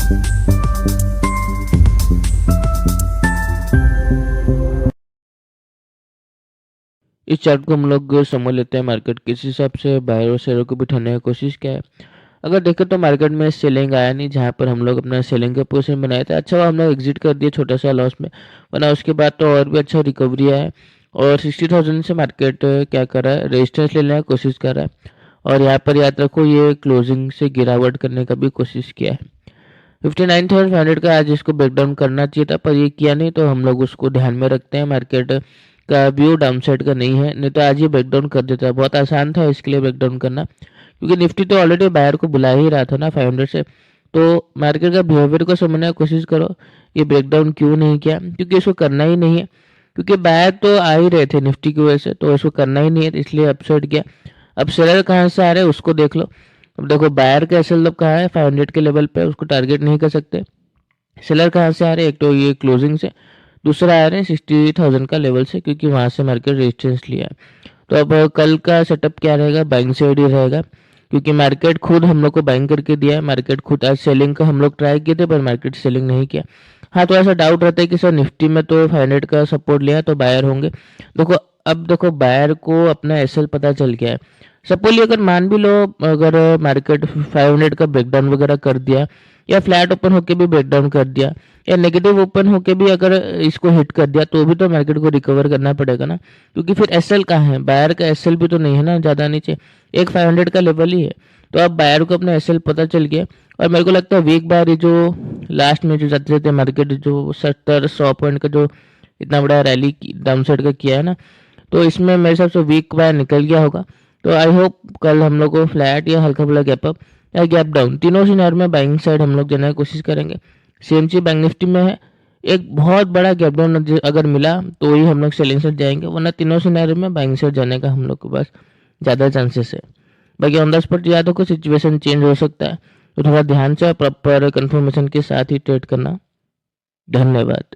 इस चार्ट को हम लोग समझ लेते हैं मार्केट किस हिसाब से बायर और सेलर को बिठाने की कोशिश क्या है। अगर देखें तो मार्केट में सेलिंग आया नहीं, जहाँ पर हम लोग अपना सेलिंग का पोजीशन बनाए थे, अच्छा वो हम लोग एग्जिट कर दिए छोटा सा लॉस में, वरना उसके बाद तो और भी अच्छा रिकवरी आया है। और 60,000 से मार्केट क्या कर रहा है, रेजिस्टेंस लेने की कोशिश कर रहा है। और यहाँ पर याद रखो ये क्लोजिंग से गिरावट करने का भी कोशिश किया है। 59,500 का आज इसको ब्रेकडाउन करना चाहिए था, पर ये किया नहीं, तो हम लोग उसको ध्यान में रखते हैं। मार्केट का व्यू डाउनसाइड का नहीं है, नहीं तो आज ये ब्रेकडाउन कर देता। बहुत आसान था इसके लिए ब्रेकडाउन करना, क्योंकि निफ्टी तो ऑलरेडी बायर को बुला ही रहा था ना 500 से। तो मार्केट का बिहेवियर को समझने की कोशिश करो, ये ब्रेकडाउन क्यों नहीं किया, क्योंकि इसको करना ही नहीं है, क्योंकि बायर तो आ ही रहे थे निफ्टी की वजह से, तो इसको करना ही नहीं है, इसलिए अपसाइड गया। अब सेलर कहाँ से आ रहे हैं उसको देख लो। अब देखो बायर का एसएल अब कहाँ है, 500 के लेवल पे, उसको टारगेट नहीं कर सकते। सेलर कहाँ से आ रहे हैं, एक तो ये क्लोजिंग से, दूसरा आ रहे हैं 60,000 का लेवल से, क्योंकि वहां से मार्केट रेजिस्टेंस लिया है। तो अब कल का सेटअप क्या रहेगा, बाइंग साइड ही रहेगा, क्योंकि मार्केट खुद हम लोग को बाइंग करके दिया है। मार्केट खुद आज सेलिंग का हम लोग ट्राई किए थे, पर मार्केट सेलिंग नहीं किया। हाँ, तो ऐसा डाउट रहता है कि सर निफ्टी में तो 500 का सपोर्ट लिया तो बायर होंगे। देखो, अब देखो बायर को अपना एसएल पता चल गया है। सपोज अगर मान भी लो, अगर मार्केट 500 का ब्रेकडाउन वगैरह कर दिया, या फ्लैट ओपन होके भी ब्रेकडाउन कर दिया, या नेगेटिव ओपन होके भी अगर इसको हिट कर दिया, तो भी तो मार्केट को रिकवर करना पड़ेगा ना, क्योंकि फिर एसएल कहाँ है, बायर का एसएल भी तो नहीं है ना ज़्यादा नीचे, एक 500 का लेवल ही है। तो अब बायर को अपना एसएल पता चल गया। और मेरे को लगता है वीक बायर जो लास्ट में जो जाते जाते मार्केट जो 70-100 पॉइंट का जो इतना बड़ा रैली डाउन साइड का किया है ना, तो इसमें मेरे हिसाब से वीक बायर निकल गया होगा। तो आई होप कल हम लोग को फ्लैट या हल्का फुल्का गैप अप या गैप डाउन, तीनों सिनेरियो में बाइंग साइड हम लोग जाने की कोशिश करेंगे। सेम चीज बैंक निफ्टी में है, एक बहुत बड़ा गैप डाउन अगर मिला तो ही हम लोग सेलिंग साइड जाएंगे, वरना तीनों सिनेरियो में बाइंग साइड जाने का हम लोग के पास ज़्यादा चांसेस है। बाकी ऑन द स्पॉट या तो कोई सिचुएशन चेंज हो सकता है, तो थोड़ा ध्यान से प्रॉपर कंफर्मेशन के साथ ही ट्रेड करना। धन्यवाद।